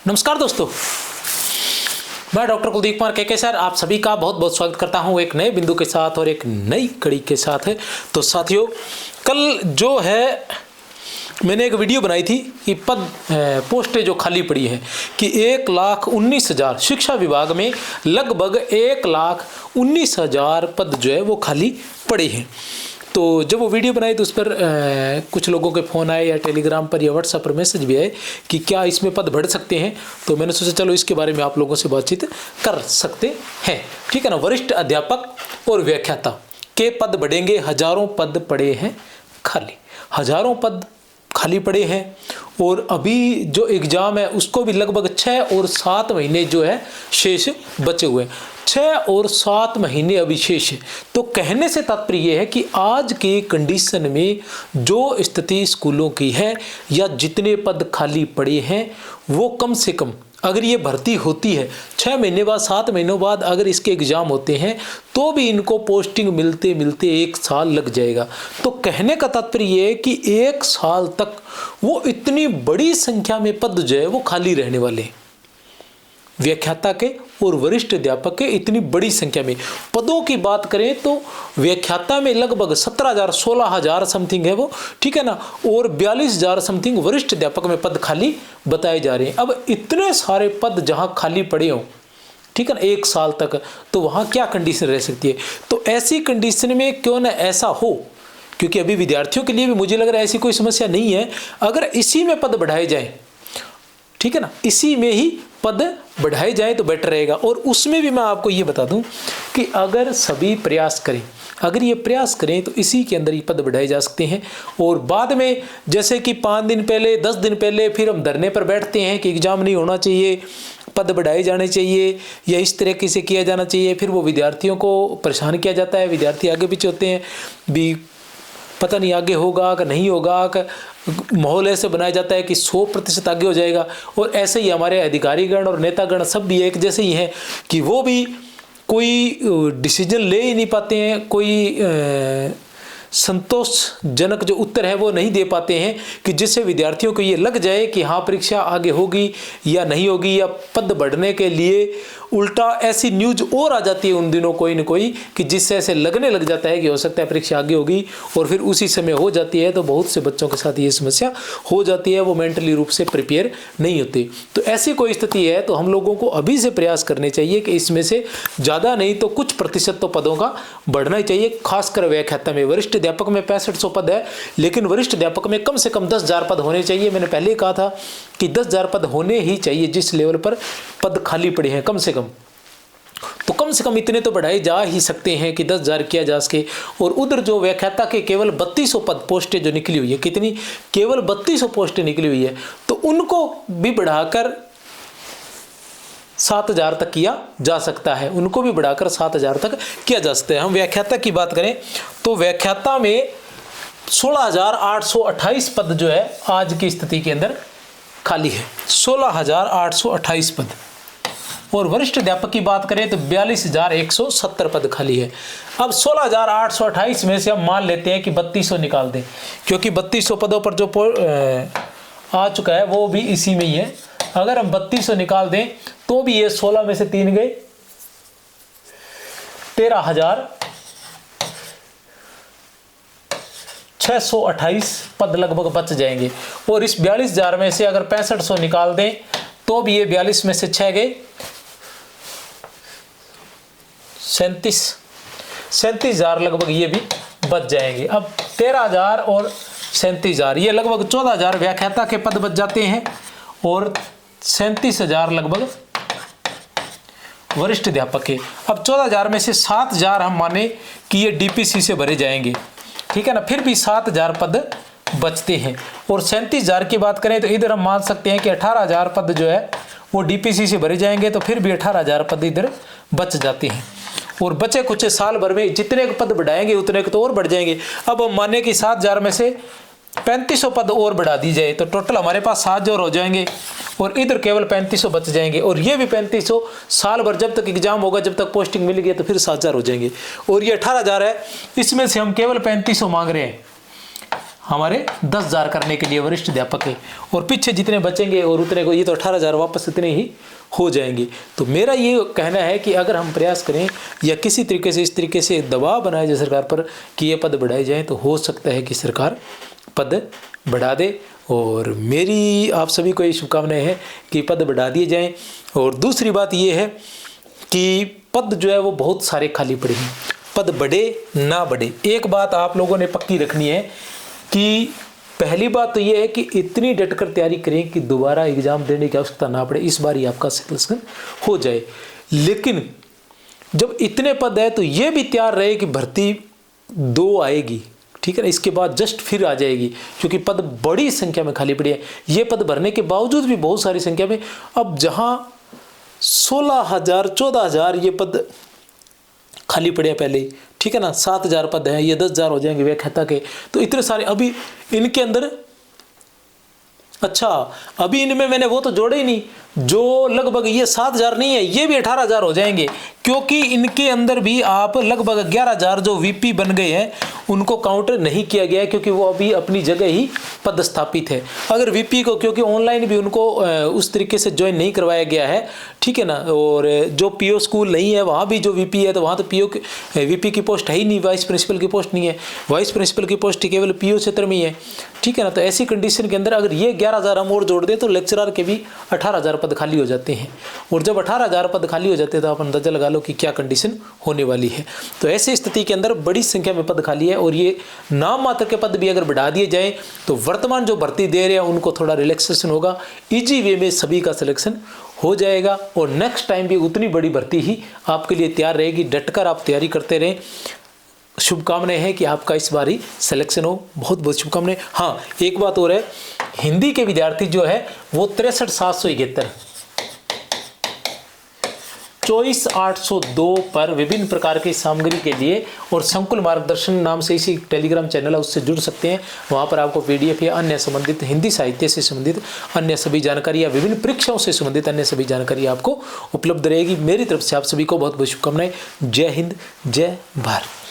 नमस्कार दोस्तों, मैं डॉक्टर कुलदीप कुमार के सर आप सभी का बहुत बहुत स्वागत करता हूं एक नए बिंदु के साथ और एक नई कड़ी के साथ है। तो साथियों, कल जो है मैंने एक वीडियो बनाई थी कि पोस्टें जो खाली पड़ी हैं कि 1,19,000 शिक्षा विभाग में लगभग 1,19,000 पद जो है वो खाली पड़े हैं। तो जब वो वीडियो बनाई तो उस पर कुछ लोगों के फ़ोन आए या टेलीग्राम पर या व्हाट्सएप पर मैसेज भी आए कि क्या इसमें पद बढ़ सकते हैं। तो मैंने सोचा चलो इसके बारे में आप लोगों से बातचीत कर सकते हैं, ठीक है ना। वरिष्ठ अध्यापक और व्याख्याता के पद बढ़ेंगे, हज़ारों पद पड़े हैं खाली, हज़ारों पद खाली पड़े हैं। और अभी जो एग्ज़ाम है उसको भी लगभग 6 और 7 महीने जो है शेष बचे हुए हैं, 6 और 7 महीने अभी शेष है। तो कहने से तात्पर्य यह है कि आज के कंडीशन में जो स्थिति स्कूलों की है या जितने पद खाली पड़े हैं वो कम से कम अगर ये भर्ती होती है 6 महीने बाद 7 महीनों बाद अगर इसके एग्ज़ाम होते हैं तो भी इनको पोस्टिंग मिलते मिलते 1 साल लग जाएगा। तो कहने का तात्पर्य ये है कि 1 साल तक वो इतनी बड़ी संख्या में पद जो है वो खाली रहने वाले हैं, व्याख्याता के और वरिष्ठ अध्यापक के इतनी बड़ी संख्या में। पदों की बात करें तो व्याख्याता में लगभग 17,000 16,000 समथिंग है वो, ठीक है ना, और 42,000 समथिंग वरिष्ठ अध्यापक में पद खाली बताए जा रहे हैं। अब इतने सारे पद जहां खाली पड़े हों, ठीक है ना, 1 साल तक, तो वहां क्या कंडीशन रह सकती है। तो ऐसी कंडीशन में क्यों ना ऐसा हो, क्योंकि अभी विद्यार्थियों के लिए भी मुझे लग रहा है ऐसी कोई समस्या नहीं है, अगर इसी में पद बढ़ाए जाए, ठीक है ना, इसी में ही पद बढ़ाए जाए तो बेटर रहेगा। और उसमें भी मैं आपको ये बता दूं कि अगर सभी प्रयास करें, अगर ये प्रयास करें तो इसी के अंदर ही पद बढ़ाए जा सकते हैं। और बाद में जैसे कि 5 दिन पहले 10 दिन पहले फिर हम धरने पर बैठते हैं कि एग्ज़ाम नहीं होना चाहिए, पद बढ़ाए जाने चाहिए या इस तरीके से किया जाना चाहिए, फिर वो विद्यार्थियों को परेशान किया जाता है, विद्यार्थी आगे पीछे होते हैं भी, पता नहीं आगे होगा कि नहीं होगा, कि माहौल ऐसे बनाया जाता है कि 100% आगे हो जाएगा। और ऐसे ही हमारे अधिकारीगण और नेतागण सब भी एक जैसे ही हैं कि वो भी कोई डिसीजन ले ही नहीं पाते हैं, कोई संतोषजनक जो उत्तर है वो नहीं दे पाते हैं कि जिससे विद्यार्थियों को ये लग जाए कि हाँ परीक्षा आगे होगी या नहीं होगी, या पद बढ़ने के लिए उल्टा ऐसी न्यूज और आ जाती है उन दिनों कोई न कोई कि जिससे ऐसे लगने लग जाता है कि हो सकता है परीक्षा आगे होगी और फिर उसी समय हो जाती है। तो बहुत से बच्चों के साथ ये समस्या हो जाती है, वो मेंटली रूप से प्रिपेयर नहीं होते। तो ऐसी कोई स्थिति है तो हम लोगों को अभी से प्रयास करने चाहिए कि इसमें से ज़्यादा नहीं तो कुछ प्रतिशत तो पदों का बढ़ना ही चाहिए। खासकर व्याख्याता में, वरिष्ठ अध्यापक में 6500 पद है, लेकिन वरिष्ठ अध्यापक में कम से कम 10,000 पद होने चाहिए। मैंने पहले ही कहा था कि 10,000 पद होने ही चाहिए जिस लेवल पर पद खाली पड़े हैं कम से कम। तो कम से कम इतने तो बढ़ाए जा ही सकते हैं कि 10,000 किया जा सके। और उधर जो व्याख्याता के केवल 3200 पद पोस्टें जो निकली हुई है, कितनी, केवल 3200 पोस्टें निकली हुई है, तो उनको भी बढ़ाकर 7,000 तक किया जा सकता है, उनको भी बढ़ाकर 7,000 तक किया जा सकता है। हम व्याख्याता की बात करें तो व्याख्याता में 16,828 पद जो है आज की स्थिति के अंदर खाली है, 16,828 पद। और वरिष्ठ अध्यापक की बात करें तो 42,170 पद खाली है। अब 16,828 में से हम मान लेते हैं कि 3200 निकाल दें, क्योंकि 3200 पदों पर जो आ चुका है वो भी इसी में ही है। अगर हम 3200 निकाल दें तो भी ये 16 में से 3 गए, 13,628 पद लगभग बच जाएंगे। और इस 42,000 में से अगर 6500 निकाल दें तो भी ये 42 में से 6 गए, 37,000 लगभग ये भी बच जाएंगे। अब 13,000 और 37,000 ये लगभग 14,000 व्याख्याता के पद बच जाते हैं और 37,000 लगभग वरिष्ठ अध्यापक के। अब 14,000 में से 7,000 हम माने कि ये डीपीसी से भरे जाएंगे, ठीक है ना, फिर भी 7,000 पद बचते हैं। और 37,000 की बात करें तो इधर हम मान सकते हैं कि 18,000 पद जो है वो डीपीसी से भरे जाएंगे, तो फिर भी 18,000 पद इधर बच जाते हैं। और बचे कुछ साल भर में जितने पद बढ़ाएंगे उतने तो और बढ़ जाएंगे। अब हम माने कि 7,000 में से 3500 पद और बढ़ा दी जाए तो टोटल हमारे पास 7,000 हो जाएंगे और इधर केवल 3500 बच जाएंगे। और ये भी 3500 साल भर जब तक एग्जाम होगा, जब तक पोस्टिंग मिलेगी तो फिर 7,000 हो जाएंगे। और ये 18,000 है, इसमें से हम केवल 3500 मांग रहे हैं। हमारे 10,000 करने के लिए वरिष्ठ अध्यापक है, और पीछे जितने बचेंगे और उतने को, ये तो 18,000 वापस इतने ही हो जाएंगे। तो मेरा ये कहना है कि अगर हम प्रयास करें या किसी तरीके से इस तरीके से दबाव बनाया जाए सरकार पर कि ये पद बढ़ाए जाएँ, तो हो सकता है कि सरकार पद बढ़ा दे। और मेरी आप सभी को ये शुभकामनाएं हैं कि पद बढ़ा दिए जाएं। और दूसरी बात ये है कि पद जो है वो बहुत सारे खाली पड़े हैं, पद बढ़े ना बढ़े। एक बात आप लोगों ने पक्की रखनी है कि पहली बात तो ये है कि इतनी डटकर तैयारी करें कि दोबारा एग्ज़ाम देने की आवश्यकता ना पड़े, इस बार ही आपका सिलेक्शन हो जाए। लेकिन जब इतने पद है तो ये भी तैयार रहे कि भर्ती 2 आएगी, ठीक है ना, इसके बाद जस्ट फिर आ जाएगी, क्योंकि पद बड़ी संख्या में खाली पड़ी है। ये पद भरने के बावजूद भी बहुत सारी संख्या में, अब जहाँ 16,000 14,000 ये पद खाली पड़े हैं पहले ही, ठीक है ना, 7,000 पद हैं, ये 10,000 हो जाएंगे व्याख्याता के, तो इतने सारे अभी इनके अंदर, अच्छा अभी इनमें मैंने वो तो जोड़े ही नहीं, जो लगभग ये 7,000 नहीं है, ये भी 18,000 हो जाएंगे, क्योंकि इनके अंदर भी आप लगभग 11,000 जो वीपी बन गए हैं उनको काउंट नहीं किया गया है, क्योंकि वो अभी अपनी जगह ही पदस्थापित है। अगर वीपी को, क्योंकि ऑनलाइन भी उनको उस तरीके से ज्वाइन नहीं करवाया गया है, ठीक है ना, और जो पीओ स्कूल नहीं है वहाँ भी जो वीपी है तो वहाँ तो वीपी की पोस्ट है ही नहीं, वाइस प्रिंसिपल की पोस्ट नहीं है, वाइस प्रिंसिपल की पोस्ट केवल पीओ क्षेत्र में ही है, ठीक है ना। तो ऐसी कंडीशन के अंदर अगर ये 11,000 हम और जोड़ दें तो लेक्चरर के भी 18,000 पद खाली हो जाते हैं, और जब 18,000 पद खाली हो जाते हैं तो आप अंदाजा लगा लो कि क्या कंडीशन होने वाली है। तो ऐसी स्थिति के अंदर बड़ी संख्या में पद खाली है, और ये नाम मात्र के पद भी अगर बढ़ा दिए जाए तो वर्तमान जो भर्ती दे रहे हैं उनको थोड़ा रिलैक्सेशन होगा, इजी वे में सभी का सिलेक्शन हो जाएगा, और नेक्स्ट टाइम भी उतनी बड़ी भर्ती ही आपके लिए तैयार रहेगी। डटकर आप तैयारी करते रहें। शुभकामनाएं हैं कि आपका इस बार ही सिलेक्शन हो, बहुत बहुत शुभकामनाएं। हाँ, एक बात और है, हिंदी के विद्यार्थी जो है वो 63,771 24,802 पर विभिन्न प्रकार की सामग्री के लिए और संकुल मार्गदर्शन नाम से इसी टेलीग्राम चैनल है उससे जुड़ सकते हैं। वहाँ पर आपको पीडीएफ या अन्य संबंधित हिंदी साहित्य से संबंधित अन्य सभी जानकारी या विभिन्न परीक्षाओं से संबंधित अन्य सभी जानकारी आपको उपलब्ध रहेगी। मेरी तरफ से आप सभी को बहुत बहुत शुभकामनाएं। जय हिंद, जय भारत।